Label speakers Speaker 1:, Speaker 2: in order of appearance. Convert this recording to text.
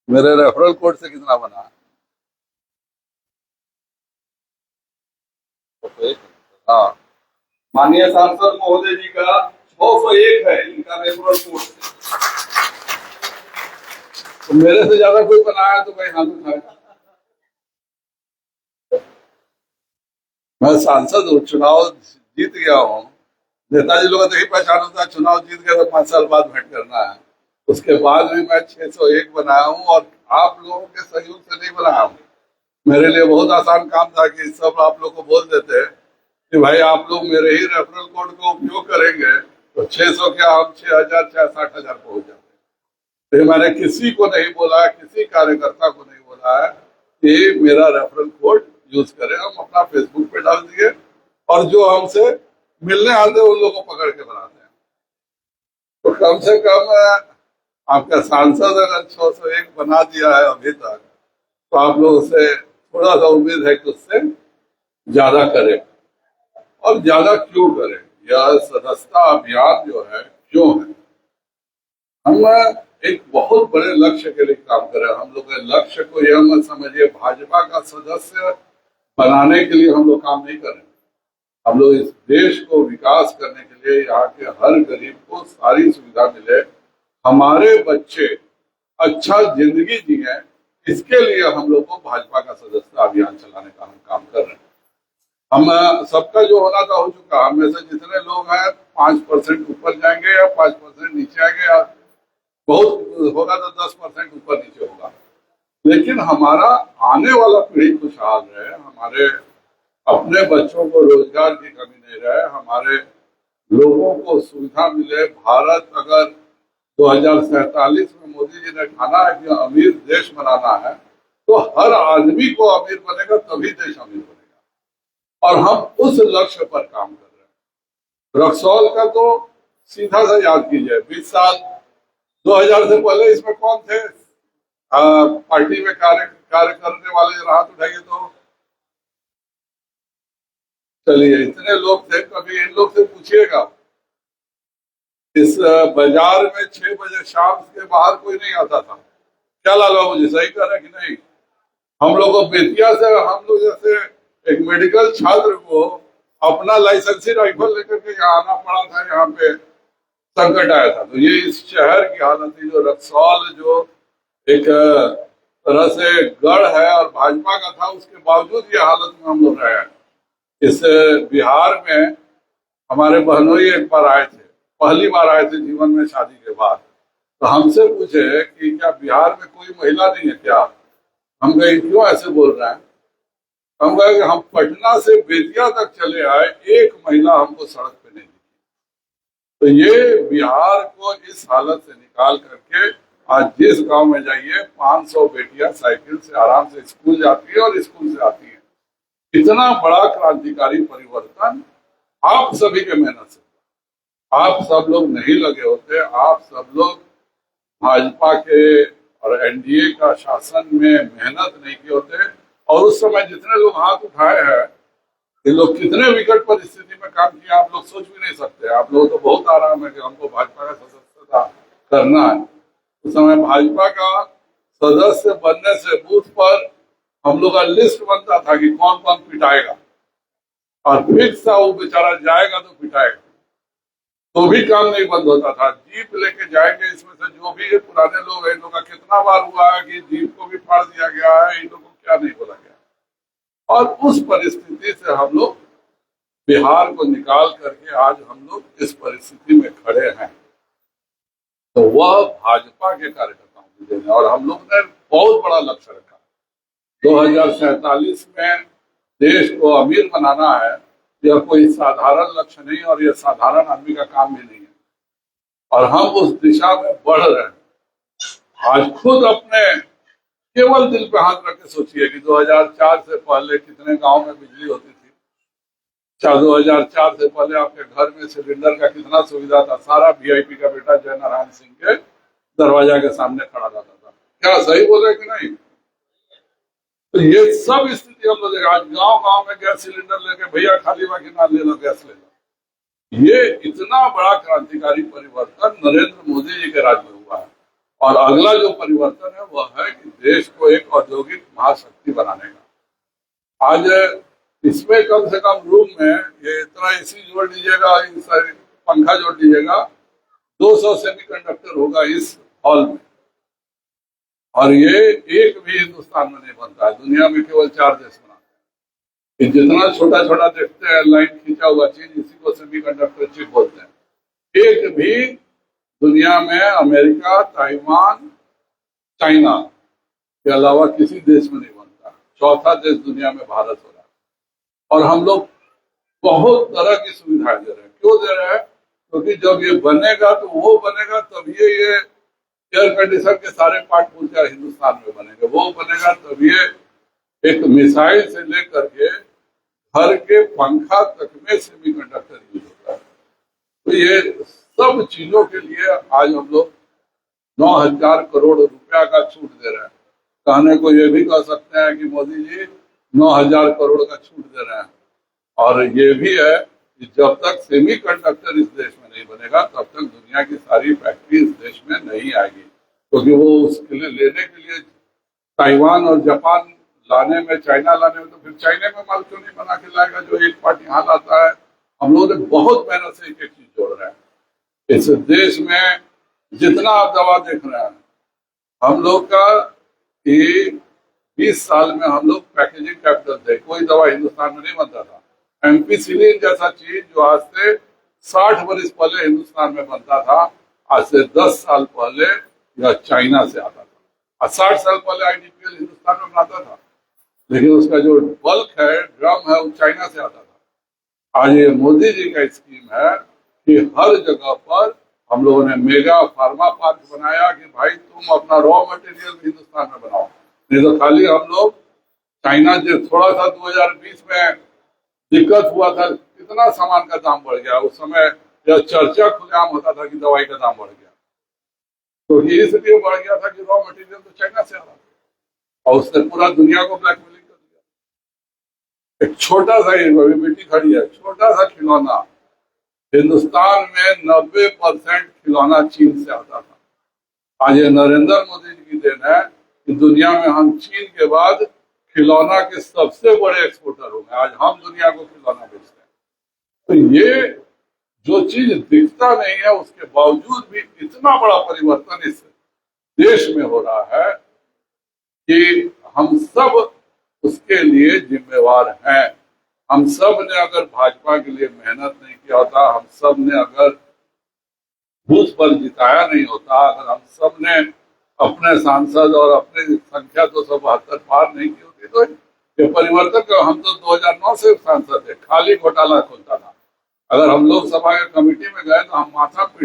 Speaker 1: मेरे referral code से कितना बना? हाँ। माननीय सांसद महोदय जी का 601 है इनका रेफरल कोड। तो मेरे से ज्यादा कोई बनाया तो भाई हाथ उठाए। मैं सांसद हूँ, चुनाव जीत गया हूँ। नेताजी लोगों को नहीं पहचान होता, चुनाव जीत गया तो 5 साल बाद भेंट करना है। उसके बाद भी मैं 601 बनाया हूँ और आप लोगों के सहयोग से नहीं बनाया हूँ। मेरे लिए बहुत आसान काम था कि सब आप लोग को बोल देते कि भाई आप लोग मेरे ही रेफरल कोड का उपयोग करेंगे तो 600 क्या हम 6,000 चाहे 60,000 पहुंच जाते। तो मैंने किसी को नहीं बोला, किसी कार्यकर्ता को नहीं बोला है कि मेरा रेफरल कोड यूज करें। हम अपना फेसबुक पे डाल दिए और जो हमसे मिलने आते हैं उन लोगों को पकड़ के बनाते हैं। तो कम से कम आपका सांसद अगर 601 बना दिया है अभी तक तो आप लोगों से थोड़ा सा उम्मीद है कि उससे ज्यादा करें। और ज्यादा क्यों करें? यह सदस्यता अभियान जो है क्यों है? हम एक बहुत बड़े लक्ष्य के लिए काम कर रहे हैं। हम लोग के लक्ष्य को यह मत समझिए भाजपा का सदस्य बनाने के लिए हम लोग काम नहीं कर रहे हैं। हम लोग इस देश को विकास करने के लिए, यहाँ के हर गरीब को सारी सुविधा मिले, हमारे बच्चे अच्छा जिंदगी जिए, इसके लिए हम लोग को भाजपा का सदस्यता अभियान चलाने का हम काम कर रहे हैं। हम सबका जो होना था हो चुका। हम में से जितने लोग हैं 5% ऊपर जाएंगे या 5% नीचे आएंगे या बहुत होगा तो 10% ऊपर नीचे होगा। लेकिन हमारा आने वाला पीढ़ी खुशहाल रहे, हमारे अपने बच्चों को रोजगार की कमी नहीं रहे, हमारे लोगों को सुविधा मिले। भारत अगर 2047 में मोदी जी ने ठाना है कि अमीर देश बनाना है तो हर आदमी को अमीर बनेगा तभी देश अमीर बनेगा। और हम उस लक्ष्य पर काम कर रहे हैं। रक्सौल का तो सीधा सा याद कीजिए, 20 साल 2000 से पहले इसमें कौन थे? पार्टी में कार्य करने वाले हाथ उठाइए तो चलिए, इतने लोग थे। कभी इन लोग से पूछिएगा, इस बाजार में 6 बजे शाम के बाहर कोई नहीं आता था। क्या लाल बाबू जी सही कह रहे कि नहीं? हम लोग को बेतिया से, हम लोग जैसे एक मेडिकल छात्र को अपना लाइसेंसी राइफल लेकर के यहाँ आना पड़ा था। यहाँ पे संकट आया था। तो ये इस शहर की हालत थी। जो रक्सौल जो एक तरह से गढ़ है और भाजपा का था, उसके बावजूद ये हालत में हम लोग रहे हैं। इस बिहार में हमारे बहनोई एक बार आए थे, पहली बार आए थे जीवन में शादी के बाद। तो हमसे पूछे कि क्या बिहार में कोई महिला नहीं है क्या? हम कहे क्यों ऐसे बोल रहे हैं? हम कहे कि हम पटना से बेतिया तक चले आए, एक महिला हमको सड़क पे नहीं दिखी। तो ये बिहार को इस हालत से निकाल करके आज जिस गांव में जाइए 500 बेटियां साइकिल से आराम से स्कूल जाती है और स्कूल से आती है। इतना बड़ा क्रांतिकारी परिवर्तन आप सभी के मेहनत से। आप सब लोग नहीं लगे होते, आप सब लोग भाजपा के और एनडीए का शासन में मेहनत नहीं किए होते। और उस समय जितने लोग हाथ उठाए हैं, ये लोग कितने विकट परिस्थिति में काम किया आप लोग सोच भी नहीं सकते। आप लोगों को तो बहुत आराम है कि हमको भाजपा का सदस्यता करना है। उस समय भाजपा का सदस्य बनने से बूथ पर हम लोग का लिस्ट बनता था कि कौन कौन पिटाएगा, और फिक्स था वो बेचारा जाएगा तो पिटाएगा। तो भी काम नहीं बंद होता था। जीप लेके जाएंगे, इसमें से जो भी पुराने लोग हैं, इन लोगों का कितना बार हुआ है कि जीप को भी फाड़ दिया गया है, इन लोगों को क्या नहीं बोला गया। और उस परिस्थिति से हम लोग बिहार को निकाल करके आज हम लोग इस परिस्थिति में खड़े हैं। तो वह भाजपा के कार्यकर्ताओं की देन है। और हम लोग ने बहुत बड़ा लक्ष्य रखा, 2047 में देश को अमीर बनाना है। यह कोई साधारण लक्ष्य नहीं और यह साधारण आदमी का काम भी नहीं है। और हम उस दिशा में बढ़ रहे हैं। आज खुद अपने केवल दिल पे हाथ रख के सोचिए कि 2004 से पहले कितने गांव में बिजली होती थी। 2004 से पहले आपके घर में सिलेंडर का कितना सुविधा था। सारा वीआईपी का बेटा जय नारायण सिंह के दरवाजा के सामने खड़ा रहता था। क्या सही बोले कि नहीं? तो ये सब स्थिति हम लोग आज गांव गांव में गैस सिलेंडर लेके भैया खाली बाकी ना ले लो, गैस ले लो। ये इतना बड़ा क्रांतिकारी परिवर्तन नरेंद्र मोदी जी के राज में हुआ है। और अगला जो परिवर्तन है वह है कि देश को एक औद्योगिक महाशक्ति बनाने का। आज इसमें कम से कम रूम में ये इतना एसी जोड़ लीजिएगा, पंखा जोड़ लीजिएगा, 200 सेमीकंडक्टर होगा इस हॉल में, और ये एक भी हिंदुस्तान में नहीं बनता है। दुनिया में केवल 4 देश बनाते हैं। जितना छोटा छोटा देखते हैं लाइन खींचा हुआ चीज, इसी को सेमीकंडक्टर चिप बोलते हैं। एक भी दुनिया में अमेरिका, ताइवान, चाइना के अलावा किसी देश में नहीं बनता। चौथा देश दुनिया में भारत हो रहा है, और हम लोग बहुत तरह की सुविधाएं दे रहे हैं। क्यों दे रहे हैं? क्योंकि जब ये बनेगा तो वो बनेगा, तभी ये एयर कंडीशन के सारे पार्ट पूरे हिंदुस्तान में बनेंगे। वो बनेगा तभी एक मिसाइल से लेकर के घर के पंखा तक में सेमीकंडक्टर यूज होता है। तो ये सब चीजों के लिए आज हम लोग 9,000 करोड़ रुपया का छूट दे रहे हैं। कहने को ये भी कह सकते हैं कि मोदी जी 9,000 करोड़ का छूट दे रहे हैं। और ये भी है कि जब तक सेमीकंडक्टर इस देश में नहीं बनेगा तब तक दुनिया की सारी फैक्ट्री इस देश में नहीं आएगी। क्योंकि वो उसके लिए लेने के लिए ताइवान और जापान लाने में, चाइना लाने में, तो फिर चाइना में माल क्यों नहीं बना के लाएगा जो एक पार्ट यहाँ लाता है। हम लोगों ने बहुत मेहनत से एक एक चीज जोड़ रहे हैं। इस देश में जितना आप दवा देख रहे हैं, हम लोग का 20 साल में हम लोग पैकेजिंग कैपिटल थे। कोई दवा हिंदुस्तान में नहीं बनता था। एम्पिसिलिन जैसा चीज जो आज से 60 वर्ष पहले हिंदुस्तान में बनता था, आज से 10 साल पहले यह चाइना से आता था। और 60 साल पहले आईडीपीएल हिंदुस्तान में बनाता था, लेकिन उसका जो बल्क है, ड्रम है, वो चाइना से आता था। आज ये मोदी जी का स्कीम है कि हर जगह पर हम लोगों ने मेगा फार्मा पार्क बनाया कि भाई तुम अपना रॉ मटेरियल हिंदुस्तान में बनाओ। नहीं तो खाली हम लोग चाइना जो थोड़ा सा 2020 में दिक्कत हुआ था, कितना सामान का दाम बढ़ गया। उस समय यह चर्चा खुलेआम होता था कि दवाई का दाम बढ़ गया, तो ये इसलिए बढ़ गया था कि रॉ मटेरियल तो चाइना से आ रहा था और उसने पूरा दुनिया को ब्लैकमेलिंग कर दिया। एक छोटा सा, अभी बेटी खड़ी है, छोटा सा खिलौना, हिंदुस्तान में 90% खिलौना चीन से आता था। आज ये नरेंद्र मोदी जी की देन है कि दुनिया में हम चीन के बाद खिलौना के सबसे बड़े एक्सपोर्टर हो गए। आज हम दुनिया को खिलौना बेचते हैं। तो ये जो चीज दिखता नहीं है, उसके बावजूद भी इतना बड़ा परिवर्तन इस देश में हो रहा है कि हम सब उसके लिए जिम्मेवार हैं। हम सब ने अगर भाजपा के लिए मेहनत नहीं किया होता, हम सब ने अगर बूथ पर जिताया नहीं होता, अगर हम सब ने अपने सांसद और अपनी संख्या 272 पार नहीं की होती, तो ये परिवर्तन का, हम तो 2009 से सांसद थे, खाली घोटाला खुलता था। अगर हम लोकसभा के कमेटी में गए तो हम माथा